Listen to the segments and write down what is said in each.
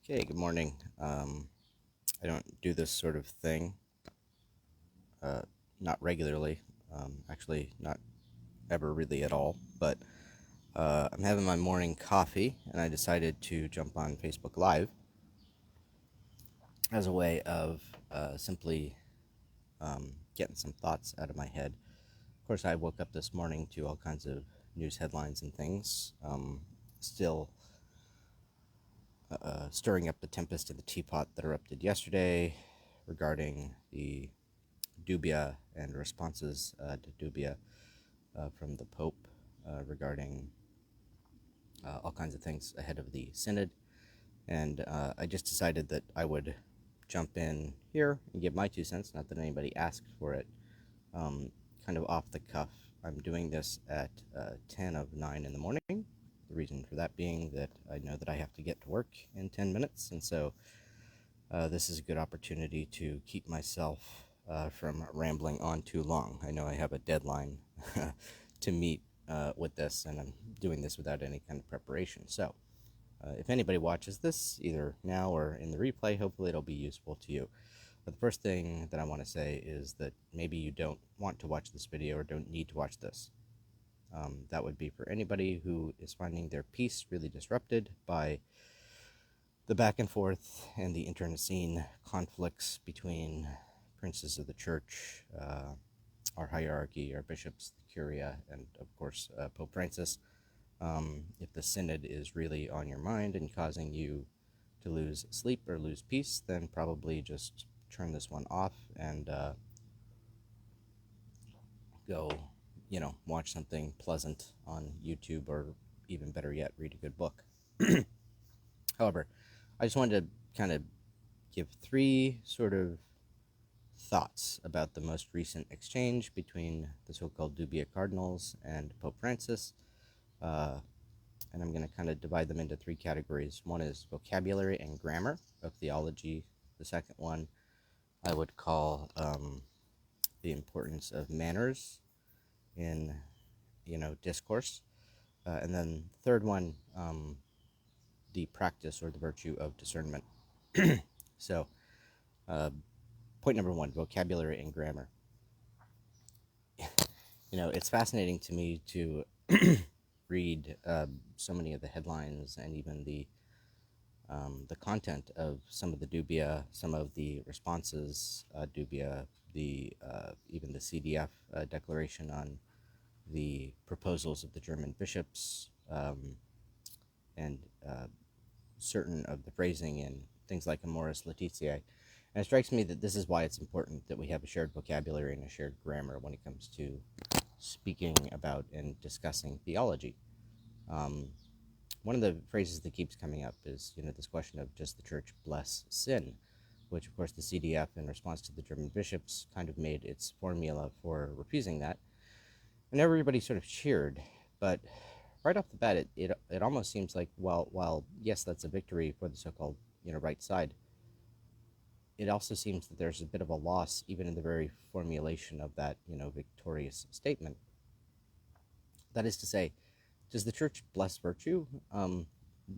Okay, good morning. I don't do this sort of thing, uh, not regularly, actually, not ever really at all, but I'm having my morning coffee and I decided to jump on Facebook Live as a way of simply getting some thoughts out of my head. Of course, I woke up this morning to all kinds of news headlines and things, still stirring up the tempest in the teapot that erupted yesterday regarding the dubia and responses to dubia from the Pope regarding all kinds of things ahead of the synod. And I just decided that I would jump in here and give my 2 cents, not that anybody asked for it, um, kind of off the cuff. I'm doing this at 10 of 9 in the morning. The reason for that being that I know that I have to get to work in 10 minutes, and so this is a good opportunity to keep myself from rambling on too long. I know I have a deadline to meet with this, and I'm doing this without any kind of preparation. So, if anybody watches this, either now or in the replay, hopefully it'll be useful to you. But the first thing that I want to say is that maybe you don't want to watch this video or don't need to watch this. That would be for anybody who is finding their peace really disrupted by the back and forth and the internecine conflicts between princes of the church, our hierarchy, our bishops, the curia, and of course Pope Francis. If the synod is really on your mind and causing you to lose sleep or lose peace, then probably just turn this one off and go, watch something pleasant on YouTube, or even better yet, read a good book. However, I just wanted to kind of give three sort of thoughts about the most recent exchange between the so-called Dubia Cardinals and Pope Francis. And I'm going to kind of divide them into three categories. One is vocabulary and grammar of theology. The second one I would call the importance of manners in, discourse. And then the third one, the practice or the virtue of discernment. So, uh, point number one, vocabulary and grammar. It's fascinating to me to read so many of the headlines and even the content of some of the dubia, some of the responses dubia, the even the CDF declaration on the proposals of the German bishops, and certain of the phrasing in things like Amoris Laetitia. And it strikes me that this is why it's important that we have a shared vocabulary and a shared grammar when it comes to speaking about and discussing theology. Um, One of the phrases that keeps coming up is, this question of, does the church bless sin? Which, of course, the CDF, in response to the German bishops, kind of made its formula for refusing that. And everybody sort of cheered. But right off the bat, it almost seems like, while yes, that's a victory for the so-called, right side, it also seems that there's a bit of a loss even in the very formulation of that, victorious statement. That is to say, does the church bless virtue?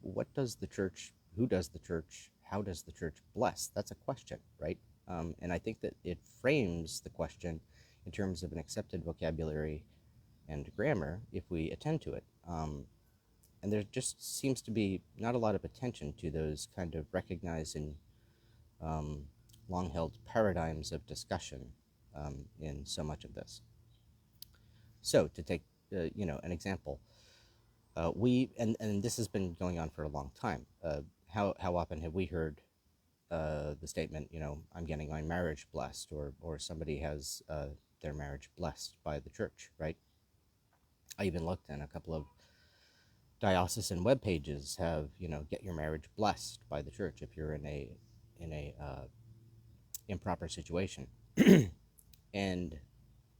What does the church, who does the church, how does the church bless? That's a question, right? And I think that it frames the question in terms of an accepted vocabulary and grammar if we attend to it. And there just seems to be not a lot of attention to those kind of recognized and long-held paradigms of discussion in so much of this. So to take, an example, and this has been going on for a long time. How often have we heard the statement, I'm getting my marriage blessed, or somebody has their marriage blessed by the church, right? I even looked, and a couple of diocesan web pages have, get your marriage blessed by the church if you're in a improper situation. And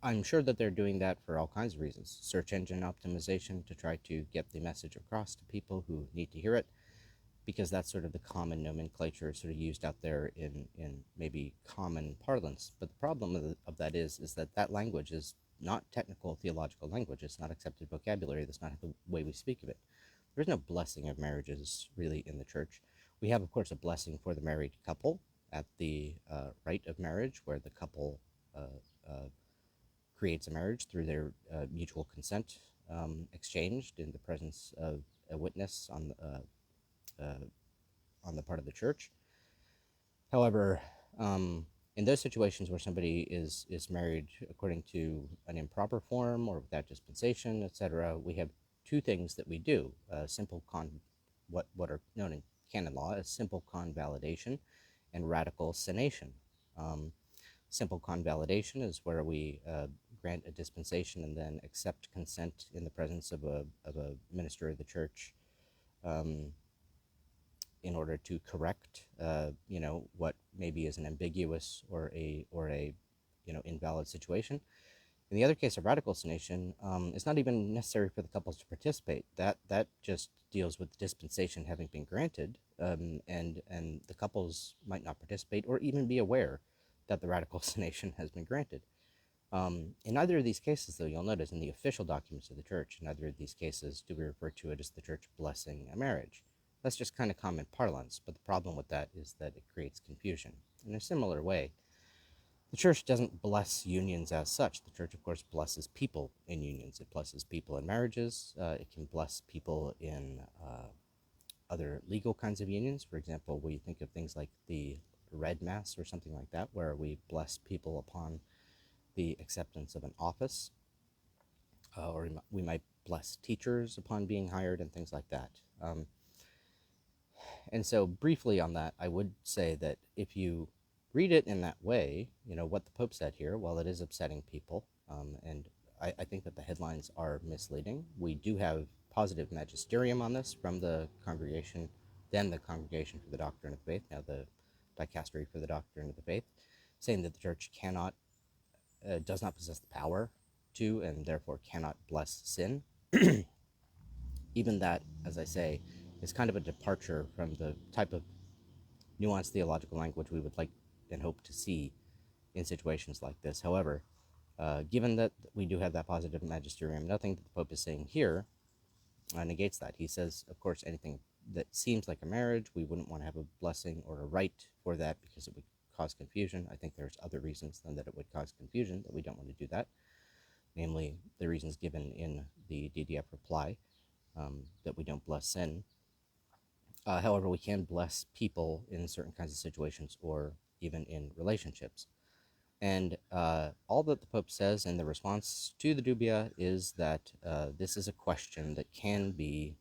I'm sure that they're doing that for all kinds of reasons. Search engine optimization, to try to get the message across to people who need to hear it, because that's sort of the common nomenclature sort of used out there in maybe common parlance. But the problem of that is that language is not technical theological language. It's not accepted vocabulary. That's not the way we speak of it. There's no blessing of marriages really in the church. We have, of course, a blessing for the married couple at the rite of marriage, where the couple uh, creates a marriage through their mutual consent exchanged in the presence of a witness on the part of the church. However, in those situations where somebody is married according to an improper form or without dispensation, etc., we have two things that we do: simple what are known in canon law as simple convalidation and radical synation. Um, Simple convalidation is where we grant a dispensation and then accept consent in the presence of a minister of the church, um, in order to correct, what maybe is an ambiguous or a invalid situation. In the other case of radical synation, it's not even necessary for the couples to participate. That just deals with the dispensation having been granted, and the couples might not participate or even be aware that the radical synation has been granted. In either of these cases, though, you'll notice in the official documents of the church, in either of these cases, do we refer to it as the church blessing a marriage. That's just kind of common parlance, but the problem with that is that it creates confusion. In a similar way, the church doesn't bless unions as such. The church, of course, blesses people in unions. It blesses people in marriages. It can bless people in other legal kinds of unions. For example, we think of things like the Red Mass or something like that, where we bless people upon the acceptance of an office, or we might bless teachers upon being hired and things like that. And so, briefly on that, I would say that if you read it in that way, what the Pope said here, while it is upsetting people, and I think that the headlines are misleading, we do have positive magisterium on this from the congregation, then the Congregation for the Doctrine of the Faith, now the Dicastery for the Doctrine of the Faith, saying that the Church does not possess the power to, and therefore cannot bless sin. Even that, as I say, is kind of a departure from the type of nuanced theological language we would like and hope to see in situations like this. However, given that we do have that positive magisterium, nothing that the Pope is saying here negates that. He says, of course, anything that seems like a marriage, we wouldn't want to have a blessing or a rite for that because it would cause confusion. I think there's other reasons than that it would cause confusion that we don't want to do that, namely the reasons given in the DDF reply, that we don't bless sin. However, we can bless people in certain kinds of situations or even in relationships. And all that the Pope says in the response to the dubia is that this is a question that can be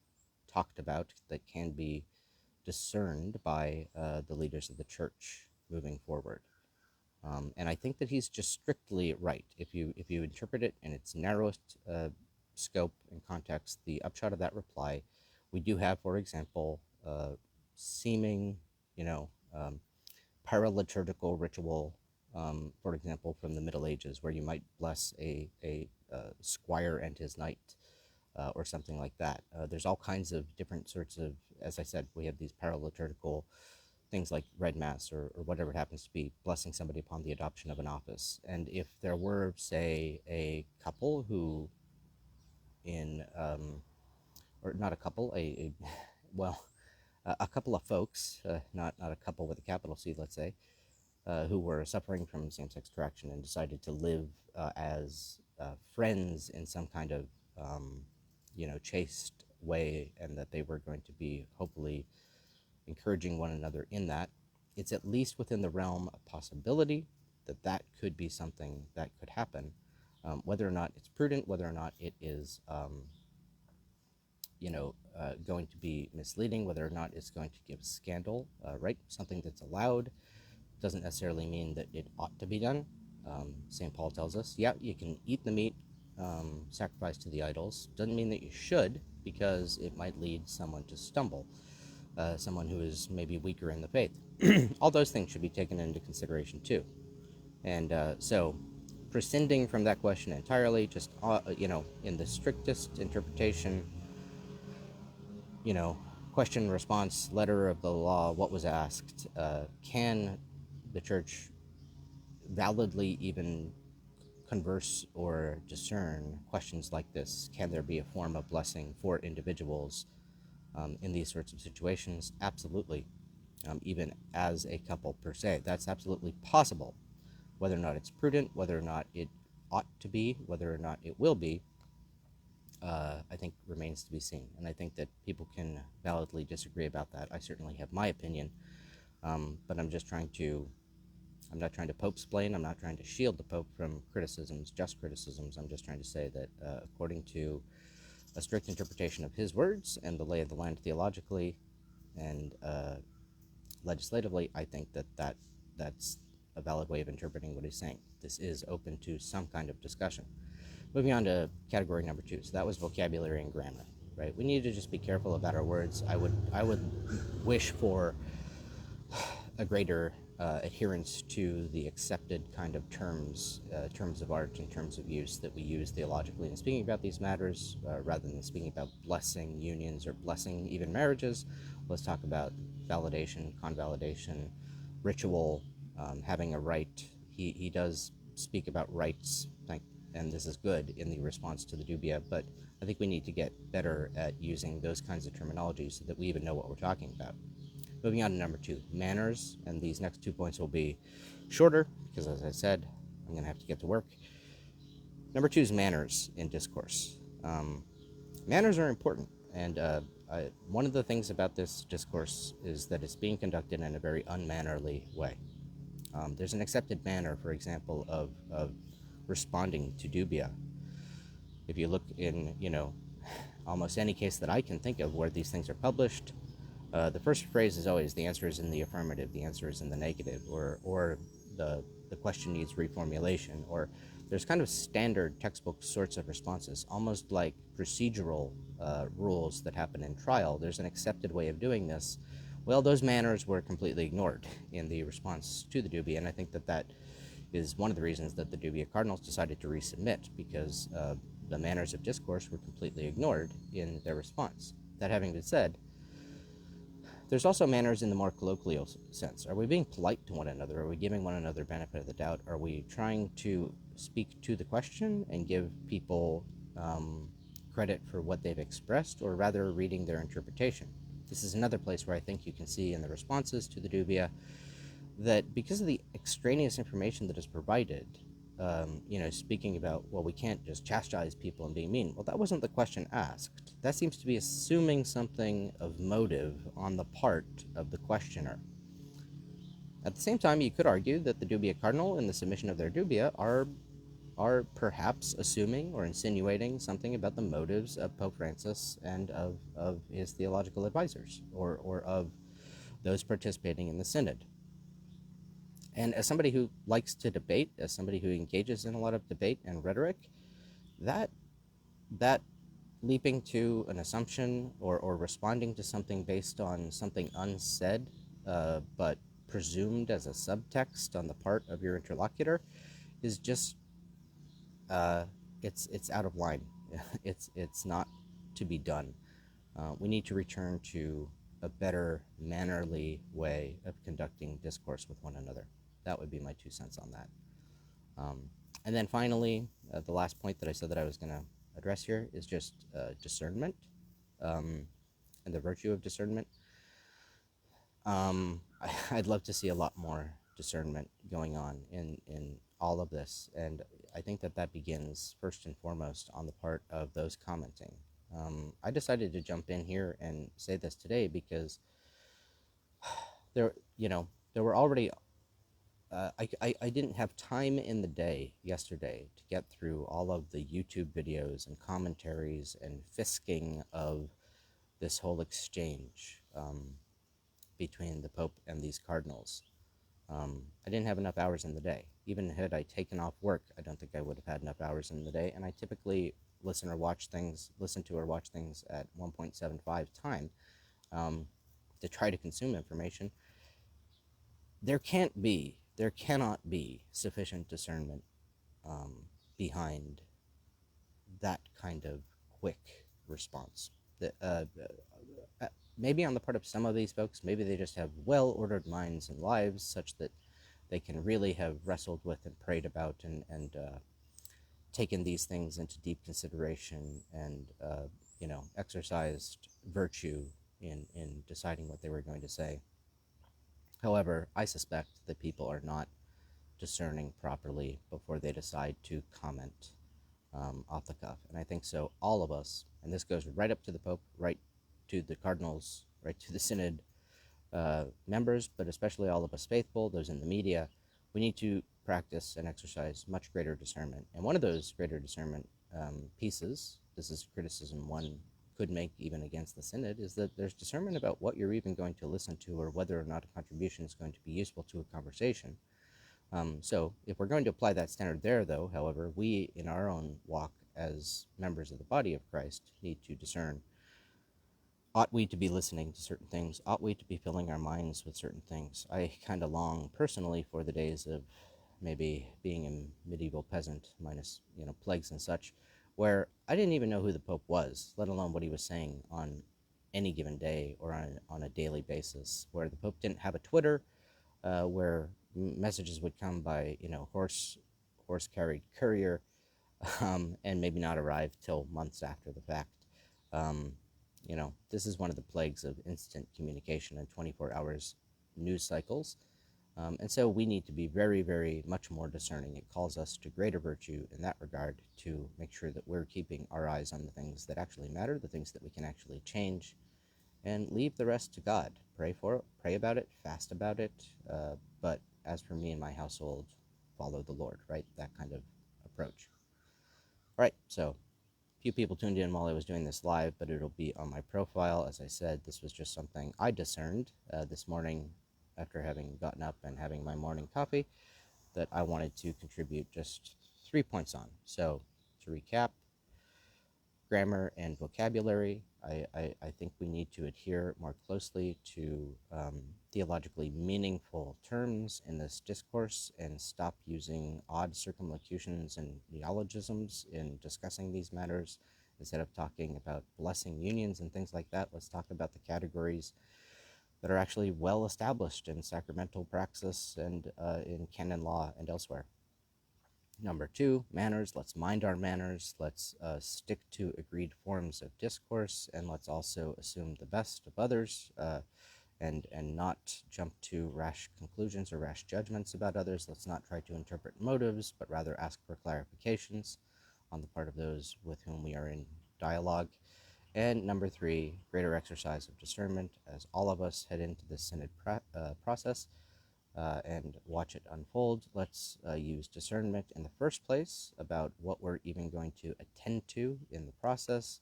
talked about, that can be discerned by the leaders of the church moving forward. And I think that he's just strictly right. If you interpret it in its narrowest scope and context, the upshot of that reply, we do have, for example, seeming, paraliturgical ritual, for example, from the Middle Ages, where you might bless a squire and his knight, or something like that. There's all kinds of different sorts of, as I said, we have these paraliturgical things like Red Mass or whatever it happens to be, blessing somebody upon the adoption of an office. And if there were, say, a couple who or not a couple, well, a couple of folks, not a couple with a capital C, let's say, who were suffering from same-sex attraction and decided to live as friends in some kind of, chaste way, and that they were going to be hopefully encouraging one another in that, it's at least within the realm of possibility that that could be something that could happen. Whether or not it's prudent, whether or not it is, going to be misleading, whether or not it's going to give scandal, right? Something that's allowed doesn't necessarily mean that it ought to be done. St. Paul tells us, yeah, you can eat the meat sacrificed to the idols. Doesn't mean that you should, because it might lead someone to stumble, someone who is maybe weaker in the faith. All those things should be taken into consideration too. And so, prescinding from that question entirely, just, in the strictest interpretation, question, response, letter of the law, what was asked, can the church validly even converse or discern questions like this? Can there be a form of blessing for individuals in these sorts of situations? Absolutely. even as a couple per se. That's absolutely possible. Whether or not it's prudent, whether or not it ought to be, whether or not it will be, I think remains to be seen. And I think that people can validly disagree about that. I certainly have my opinion, but I'm not trying to pope-splain. I'm not trying to shield the Pope from criticisms, just criticisms. I'm just trying to say that according to a strict interpretation of his words and the lay of the land theologically and legislatively, I think that's a valid way of interpreting what he's saying. This is open to some kind of discussion. Moving on to category number 2. So that was vocabulary and grammar, right? We need to just be careful about our words. I would wish for a greater adherence to the accepted kind of terms of art and terms of use that we use theologically in speaking about these matters, rather than speaking about blessing unions or blessing even marriages. Let's talk about validation, convalidation, ritual, having a right. He does speak about rights, and this is good in the response to the dubia, but I think we need to get better at using those kinds of terminology so that we even know what we're talking about. Moving on to number 2, manners, and these next 2 points will be shorter because, as I said, I'm going to have to get to work. Number 2 is manners in discourse. Manners are important, and one of the things about this discourse is that it's being conducted in a very unmannerly way. There's an accepted manner, for example, of responding to dubia. If you look in, almost any case that I can think of where these things are published, the first phrase is always, the answer is in the affirmative, the answer is in the negative, or the question needs reformulation, or there's kind of standard textbook sorts of responses, almost like procedural rules that happen in trial. There's an accepted way of doing this. Well, those manners were completely ignored in the response to the dubia, and I think that is one of the reasons that the dubia cardinals decided to resubmit, because the manners of discourse were completely ignored in their response. That having been said, there's also manners in the more colloquial sense. Are we being polite to one another? Are we giving one another benefit of the doubt? Are we trying to speak to the question and give people credit for what they've expressed, or rather reading their interpretation? This is another place where I think you can see in the responses to the dubia that because of the extraneous information that is provided, speaking about, well, we can't just chastise people and being mean. Well, that wasn't the question asked. That seems to be assuming something of motive on the part of the questioner. At the same time, you could argue that the dubia cardinal, in the submission of their dubia, are perhaps assuming or insinuating something about the motives of Pope Francis and of his theological advisors, or of those participating in the synod. And as somebody who likes to debate, as somebody who engages in a lot of debate and rhetoric, that leaping to an assumption or responding to something based on something unsaid, but presumed as a subtext on the part of your interlocutor, is just it's out of line. It's not to be done. We need to return to a better mannerly way of conducting discourse with one another. That would be my 2 cents on that. And then finally, the last point that I said that I was going to address here is just discernment and the virtue of discernment. I'd love to see a lot more discernment going on in all of this, and I think that begins first and foremost on the part of those commenting. I decided to jump in here and say this today because there were already I didn't have time in the day yesterday to get through all of the YouTube videos and commentaries and fisking of this whole exchange between the Pope and these cardinals. I didn't have enough hours in the day. Even had I taken off work, I don't think I would have had enough hours in the day, and I typically listen to or watch things at 1.75 time to try to consume information. There cannot be sufficient discernment behind that kind of quick response. Maybe on the part of some of these folks, maybe they just have well-ordered minds and lives such that they can really have wrestled with and prayed about and taken these things into deep consideration and exercised virtue in deciding what they were going to say. However, I suspect that people are not discerning properly before they decide to comment off the cuff. And I think so, all of us, and this goes right up to the Pope, right to the cardinals, right to the Synod members, but especially all of us faithful, those in the media, we need to practice and exercise much greater discernment. And one of those greater discernment pieces, this is criticism one could make even against the Synod, is that there's discernment about what you're even going to listen to or whether or not a contribution is going to be useful to a conversation. So if we're going to apply that standard there, though, however, we in our own walk as members of the body of Christ need to discern. Ought we to be listening to certain things? Ought we to be filling our minds with certain things? I kind of long personally for the days of maybe being a medieval peasant, minus, plagues and such, where I didn't even know who the Pope was, let alone what he was saying on any given day or on a daily basis, where the Pope didn't have a Twitter, where messages would come by, horse-carried courier, and maybe not arrive till months after the fact. This is one of the plagues of instant communication and 24 hours news cycles. And so we need to be very, very much more discerning. It calls us to greater virtue in that regard to make sure that we're keeping our eyes on the things that actually matter, the things that we can actually change, and leave the rest to God. Pray for it, pray about it, fast about it. But as for me and my household, follow the Lord, right? That kind of approach. All right, so few people tuned in while I was doing this live, but it'll be on my profile. As I said, this was just something I discerned this morning after having gotten up and having my morning coffee that I wanted to contribute just 3 points on. So to recap, grammar and vocabulary. I think we need to adhere more closely to theologically meaningful terms in this discourse and stop using odd circumlocutions and neologisms in discussing these matters. Instead of talking about blessing unions and things like that, let's talk about the categories that are actually well established in sacramental praxis and in canon law and elsewhere. Number 2, manners. Let's mind our manners. Let's stick to agreed forms of discourse, and let's also assume the best of others and not jump to rash conclusions or rash judgments about others. Let's not try to interpret motives, but rather ask for clarifications on the part of those with whom we are in dialogue. And number 3, greater exercise of discernment as all of us head into the Synod process. And watch it unfold. Let's use discernment in the first place about what we're even going to attend to in the process.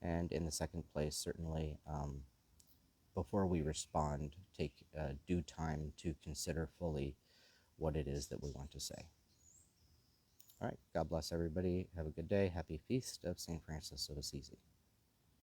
And in the second place, certainly, before we respond, take due time to consider fully what it is that we want to say. All right, God bless everybody. Have a good day. Happy feast of St. Francis of Assisi.